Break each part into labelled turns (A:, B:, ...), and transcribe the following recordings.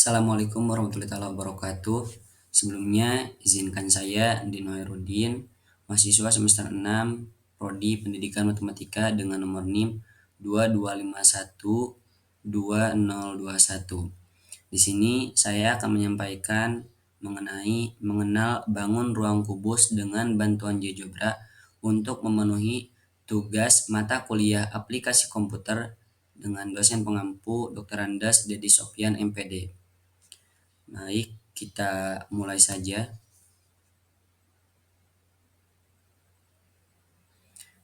A: Assalamualaikum warahmatullahi wabarakatuh. Sebelumnya izinkan saya Dino Hairudin, mahasiswa semester 6, Prodi Pendidikan Matematika dengan nomor NIM 22512021. Di sini saya akan menyampaikan mengenal bangun ruang kubus dengan bantuan GeoGebra untuk memenuhi tugas mata kuliah aplikasi komputer dengan dosen pengampu Dr. Andas Dedi Sofyan MPD. Baik, kita mulai saja.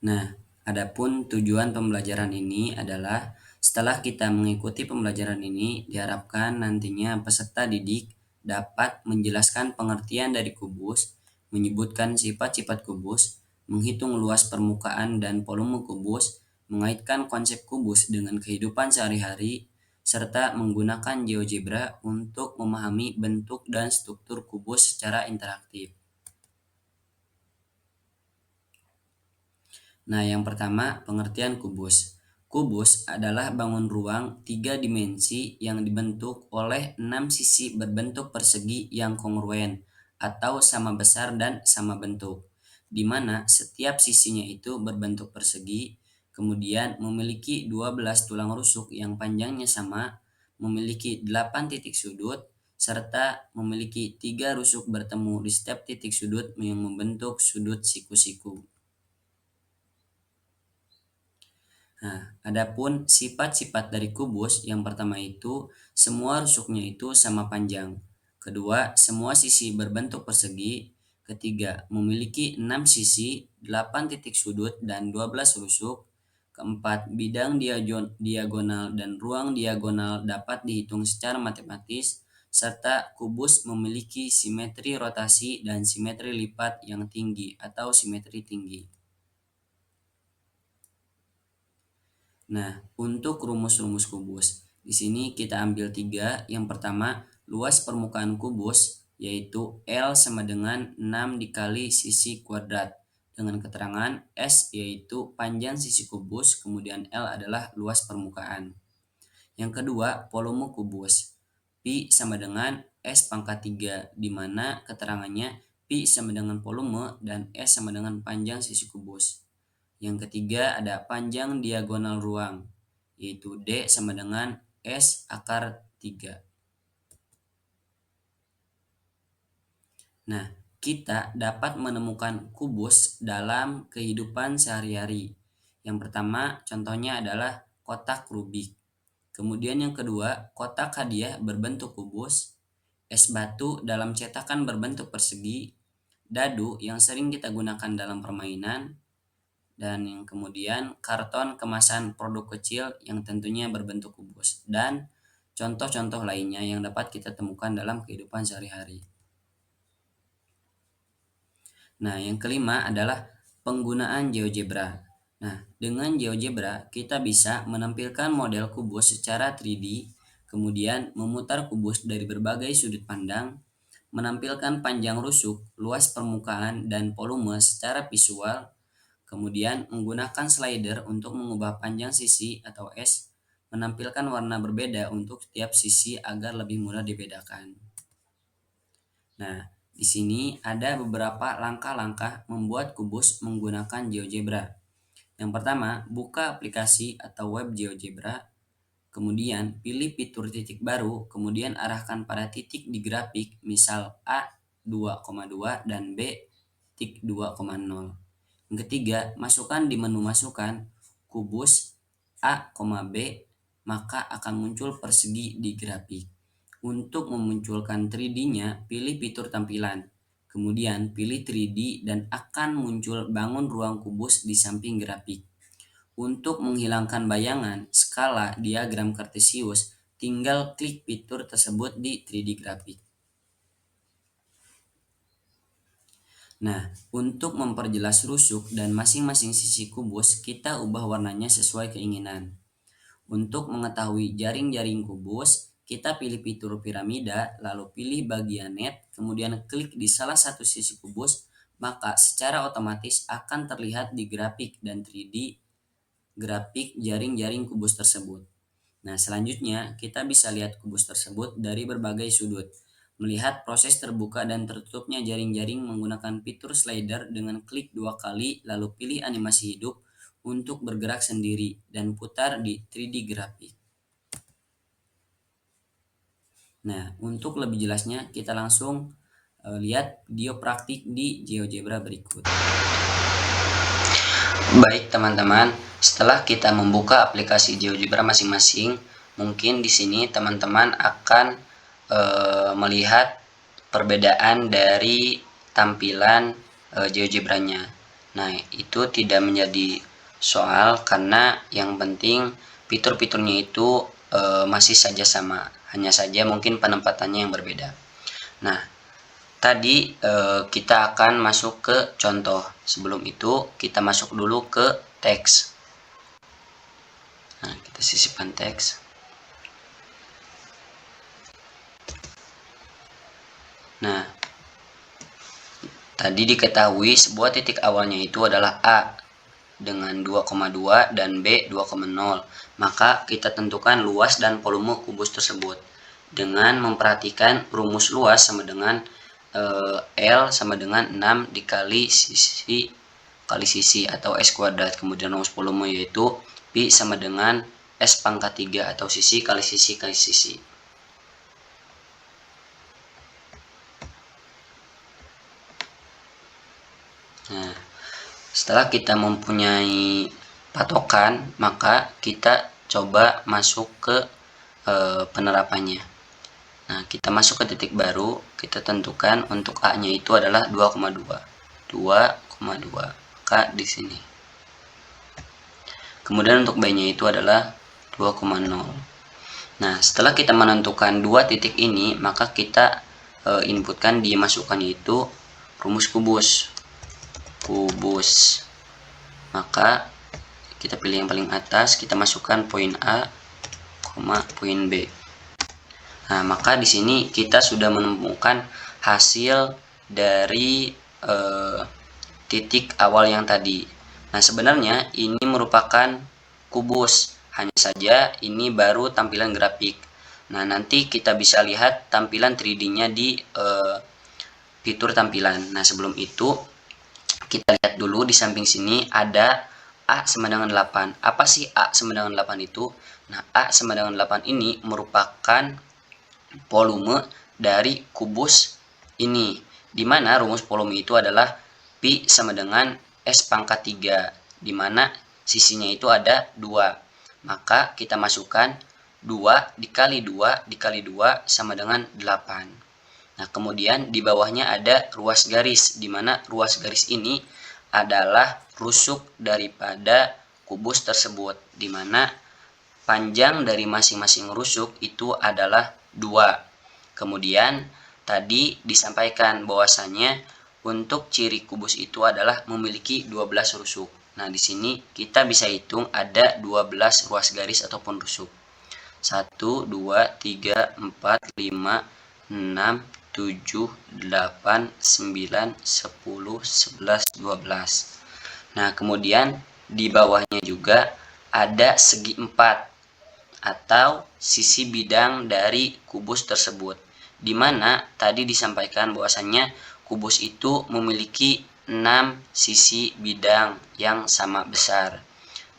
A: Nah, adapun tujuan pembelajaran ini adalah setelah kita mengikuti pembelajaran ini, diharapkan nantinya peserta didik dapat menjelaskan pengertian dari kubus, menyebutkan sifat-sifat kubus, menghitung luas permukaan dan volume kubus, mengaitkan konsep kubus dengan kehidupan sehari-hari, serta menggunakan GeoGebra untuk memahami bentuk dan struktur kubus secara interaktif. Nah, yang pertama, pengertian kubus. Kubus adalah bangun ruang 3 dimensi yang dibentuk oleh 6 sisi berbentuk persegi yang kongruen atau sama besar dan sama bentuk, di mana setiap sisinya itu berbentuk persegi, kemudian memiliki 12 tulang rusuk yang panjangnya sama, memiliki 8 titik sudut, serta memiliki 3 rusuk bertemu di setiap titik sudut yang membentuk sudut siku-siku. Nah, adapun sifat-sifat dari kubus, yang pertama itu semua rusuknya itu sama panjang. Kedua, semua sisi berbentuk persegi. Ketiga, memiliki 6 sisi, 8 titik sudut dan 12 rusuk. Keempat, bidang diagonal dan ruang diagonal dapat dihitung secara matematis, serta kubus memiliki simetri rotasi dan simetri lipat yang tinggi atau simetri tinggi. Nah, untuk rumus-rumus kubus, di sini kita ambil 3. Yang pertama, luas permukaan kubus, yaitu L sama dengan 6 dikali sisi kuadrat. Dengan keterangan S yaitu panjang sisi kubus, kemudian L adalah luas permukaan. Yang kedua, volume kubus. Pi sama dengan S pangkat 3, di mana keterangannya Pi sama dengan volume dan S sama dengan panjang sisi kubus. Yang ketiga ada panjang diagonal ruang, yaitu D sama dengan S akar 3. Nah, kita dapat menemukan kubus dalam kehidupan sehari-hari. Yang pertama contohnya adalah kotak Rubik. Kemudian yang kedua, kotak hadiah berbentuk kubus, es batu dalam cetakan berbentuk persegi, dadu yang sering kita gunakan dalam permainan, dan yang kemudian karton kemasan produk kecil yang tentunya berbentuk kubus, dan contoh-contoh lainnya yang dapat kita temukan dalam kehidupan sehari-hari. Nah, yang kelima adalah penggunaan GeoGebra. Nah, dengan GeoGebra kita bisa menampilkan model kubus secara 3D, kemudian memutar kubus dari berbagai sudut pandang, menampilkan panjang rusuk, luas permukaan, dan volume secara visual, kemudian menggunakan slider untuk mengubah panjang sisi atau S, menampilkan warna berbeda untuk setiap sisi agar lebih mudah dibedakan. Nah, di sini ada beberapa langkah-langkah membuat kubus menggunakan GeoGebra. Yang pertama, buka aplikasi atau web GeoGebra, kemudian pilih fitur titik baru, kemudian arahkan pada titik di grafik, misal A 2,2 dan B titik 2,0. Yang ketiga, masukkan di menu masukan kubus A, B, maka akan muncul persegi di grafik. Untuk memunculkan 3D-nya, pilih fitur tampilan. Kemudian pilih 3D dan akan muncul bangun ruang kubus di samping grafik. Untuk menghilangkan bayangan, skala, diagram kartesius, tinggal klik fitur tersebut di 3D grafik. Nah, untuk memperjelas rusuk dan masing-masing sisi kubus, kita ubah warnanya sesuai keinginan. Untuk mengetahui jaring-jaring kubus, kita pilih fitur piramida, lalu pilih bagian net, kemudian klik di salah satu sisi kubus, maka secara otomatis akan terlihat di grafik dan 3D grafik jaring-jaring kubus tersebut. Nah, selanjutnya kita bisa lihat kubus tersebut dari berbagai sudut. Melihat proses terbuka dan tertutupnya jaring-jaring menggunakan fitur slider dengan klik 2 kali lalu pilih animasi hidup untuk bergerak sendiri dan putar di 3D grafik. Nah, untuk lebih jelasnya kita langsung lihat video praktik di GeoGebra berikut. Baik teman-teman, setelah kita membuka aplikasi GeoGebra masing-masing, mungkin di sini teman-teman akan melihat perbedaan dari tampilan GeoGebra-nya. Nah, itu tidak menjadi soal karena yang penting fitur-fiturnya itu masih saja sama, hanya saja mungkin penempatannya yang berbeda. Nah, tadi kita akan masuk ke contoh. Sebelum itu kita masuk dulu ke teks. Nah, kita sisipkan teks. Nah, tadi diketahui sebuah titik awalnya itu adalah A dengan 2,2 dan B 2,0. Maka kita tentukan luas dan volume kubus tersebut dengan memperhatikan rumus luas sama dengan L sama dengan 6 dikali sisi kali sisi atau S kuadrat. Kemudian rumus volume yaitu Pi sama dengan S pangkat 3 atau sisi kali sisi kali sisi. Nah, setelah kita mempunyai patokan, maka kita coba masuk ke penerapannya. Nah, kita masuk ke titik baru, kita tentukan untuk A-nya itu adalah 2,2. 2,2. Maka di sini. Kemudian untuk B-nya itu adalah 2,0. Nah, setelah kita menentukan dua titik ini, maka kita inputkan dimasukkan yaitu rumus kubus. Maka kita pilih yang paling atas, kita masukkan poin A, poin B. Nah, maka di sini kita sudah menemukan hasil dari titik awal yang tadi. Nah, sebenarnya ini merupakan kubus, hanya saja ini baru tampilan grafik. Nah, nanti kita bisa lihat tampilan 3D-nya di fitur tampilan. Nah, sebelum itu kita lihat dulu di samping sini ada A sama dengan 8. Apa sih A sama dengan 8 itu? Nah, A sama dengan 8 ini merupakan volume dari kubus ini, di mana rumus volume itu adalah Pi sama dengan S pangkat 3, di mana sisinya itu ada 2. Maka kita masukkan 2 dikali 2 dikali 2 sama dengan 8. Nah, kemudian di bawahnya ada ruas garis, di mana ruas garis ini adalah rusuk daripada kubus tersebut, di mana panjang dari masing-masing rusuk itu adalah 2. Kemudian tadi disampaikan bahwasannya untuk ciri kubus itu adalah memiliki 12 rusuk. Nah, di sini kita bisa hitung ada 12 ruas garis ataupun rusuk. 1, 2, 3, 4, 5, 6, 7, 8, 9, 10, 11, 12. Nah, kemudian di bawahnya juga ada segi 4 atau sisi bidang dari kubus tersebut, di mana tadi disampaikan bahwasannya kubus itu memiliki 6 sisi bidang yang sama besar,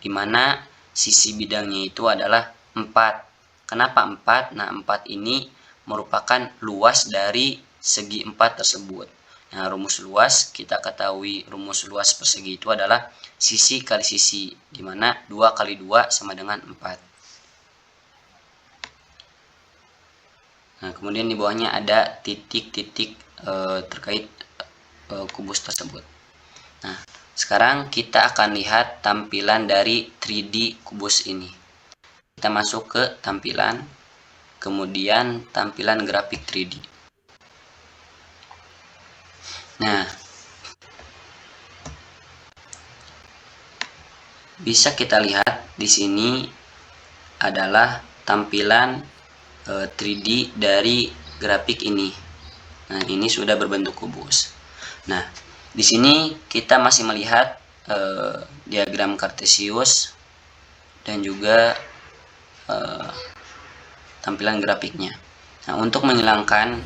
A: di mana sisi bidangnya itu adalah 4. Kenapa 4? Nah, 4 ini merupakan luas dari segi 4 tersebut. Nah, rumus luas, kita ketahui rumus luas persegi itu adalah sisi kali sisi, di mana 2 kali 2 sama dengan 4. Nah, kemudian di bawahnya ada titik-titik terkait kubus tersebut. Nah, sekarang kita akan lihat tampilan dari 3D kubus ini. Kita masuk ke tampilan, kemudian tampilan grafik 3D. Nah, bisa kita lihat di sini adalah tampilan 3D dari grafik ini. Nah, ini sudah berbentuk kubus. Nah, di sini kita masih melihat diagram Cartesius dan juga tampilan grafiknya. Nah, untuk menghilangkan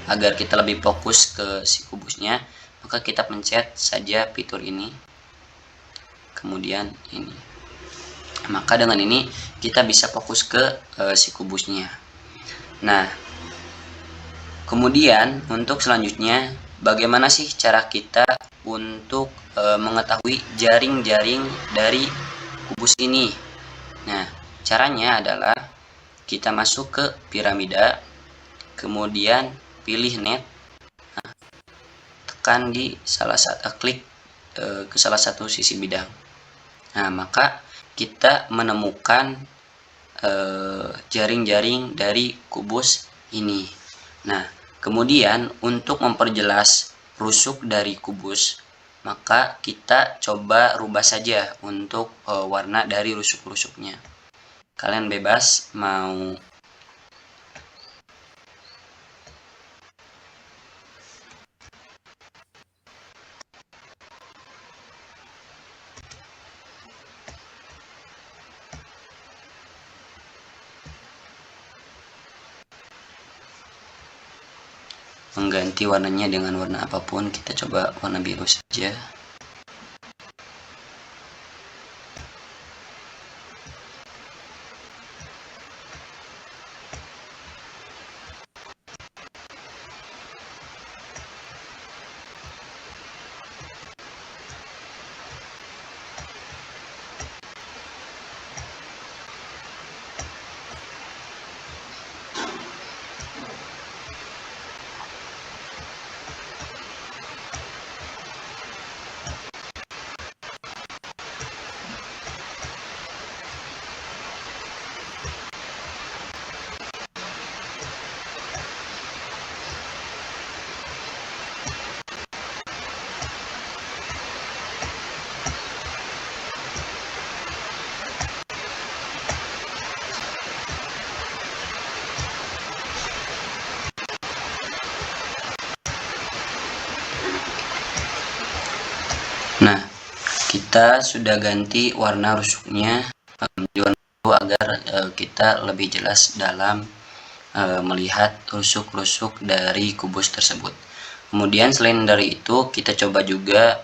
A: agar kita lebih fokus ke si kubusnya, maka kita pencet saja fitur ini, kemudian ini. Maka dengan ini kita bisa fokus ke si kubusnya. Nah, kemudian untuk selanjutnya, bagaimana sih cara kita untuk mengetahui jaring-jaring dari kubus ini? Nah, caranya adalah kita masuk ke piramida, kemudian pilih net, tekan di klik ke salah satu sisi bidang. Nah, maka kita menemukan jaring-jaring dari kubus ini. Nah, kemudian untuk memperjelas rusuk dari kubus, maka kita coba rubah saja untuk warna dari rusuk-rusuknya. Kalian bebas mau mengganti warnanya dengan warna apapun. Kita coba warna biru saja. Nah, kita sudah ganti warna rusuknya di warna biru agar kita lebih jelas dalam melihat rusuk-rusuk dari kubus tersebut. Kemudian selain dari itu, kita coba juga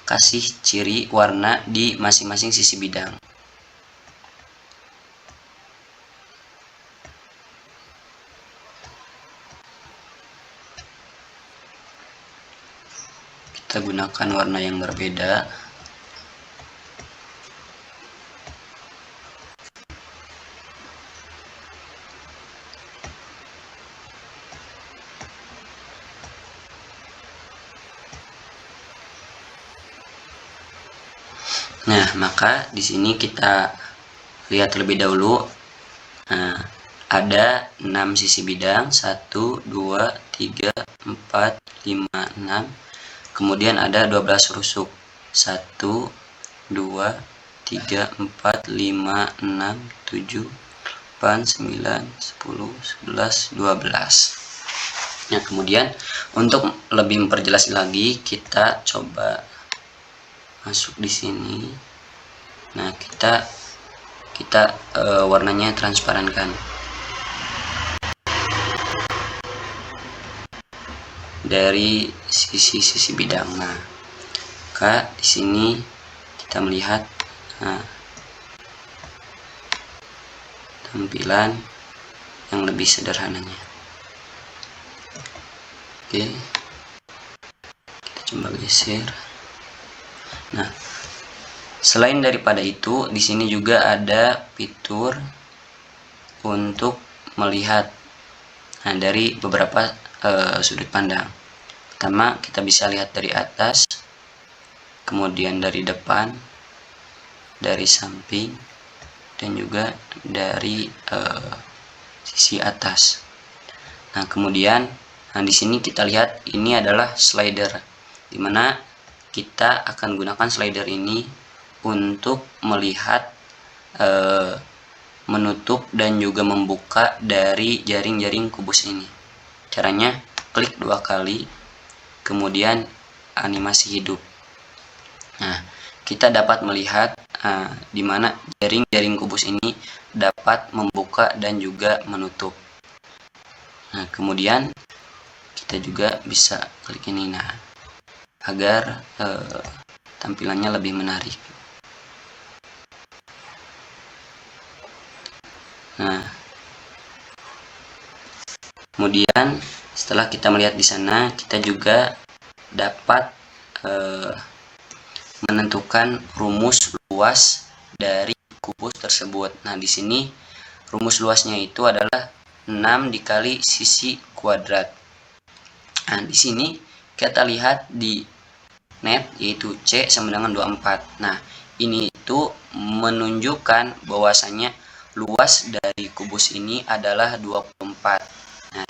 A: kasih ciri warna di masing-masing sisi bidang. Kita gunakan warna yang berbeda. Nah, maka di sini kita lihat terlebih dahulu. Nah, ada 6 sisi bidang, 1, 2, 3, 4, 5, 6. Kemudian ada 12 rusuk. 1, 2, 3, 4, 5, 6, 7, 8, 9, 10, 11, 12. Nah, kemudian untuk lebih memperjelas lagi, kita coba masuk di sini. Nah, kita warnanya transparankan dari sisi bidang. Nah, maka di sini kita melihat tampilan yang lebih sederhananya. Oke, kita coba geser. Nah, selain daripada itu, di sini juga ada fitur untuk melihat dari beberapa sudut pandang. Pertama, kita bisa lihat dari atas, kemudian dari depan, dari samping, dan juga dari sisi atas. Nah, kemudian di sini kita lihat ini adalah slider, dimana kita akan gunakan slider ini untuk melihat menutup dan juga membuka dari jaring-jaring kubus ini. Caranya klik 2 kali, kemudian animasi hidup. Nah, kita dapat melihat di mana jaring-jaring kubus ini dapat membuka dan juga menutup. Nah, kemudian kita juga bisa klik ini, nah, agar tampilannya lebih menarik. Nah, kemudian setelah kita melihat di sana, kita juga dapat menentukan rumus luas dari kubus tersebut. Nah, di sini rumus luasnya itu adalah 6 dikali sisi kuadrat. Nah, di sini kita lihat di net yaitu C sama dengan 24. Nah, ini itu menunjukkan bahwasanya luas dari kubus ini adalah 24. Nah,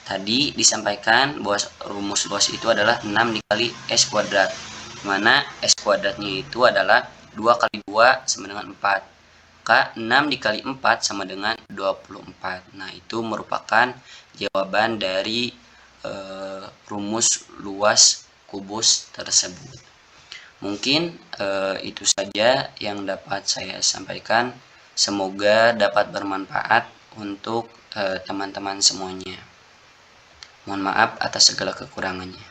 A: tadi disampaikan bahwa rumus luas itu adalah 6 dikali S kuadrat, mana S kuadratnya itu adalah 2 kali 2 sama dengan 4. Maka 6 dikali 4 sama dengan 24. Nah, itu merupakan jawaban dari rumus luas kubus tersebut. Mungkin itu saja yang dapat saya sampaikan. Semoga dapat bermanfaat untuk teman-teman semuanya. Mohon maaf atas segala kekurangannya.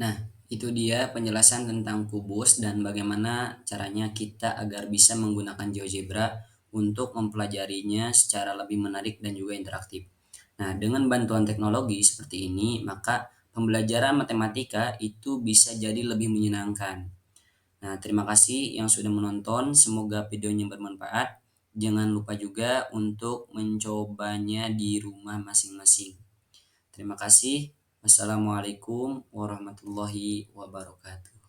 A: Nah, itu dia penjelasan tentang kubus dan bagaimana caranya kita agar bisa menggunakan GeoGebra untuk mempelajarinya secara lebih menarik dan juga interaktif. Nah, dengan bantuan teknologi seperti ini, maka pembelajaran matematika itu bisa jadi lebih menyenangkan. Nah, terima kasih yang sudah menonton. Semoga videonya bermanfaat. Jangan lupa juga untuk mencobanya di rumah masing-masing. Terima kasih. Wassalamualaikum warahmatullahi wabarakatuh.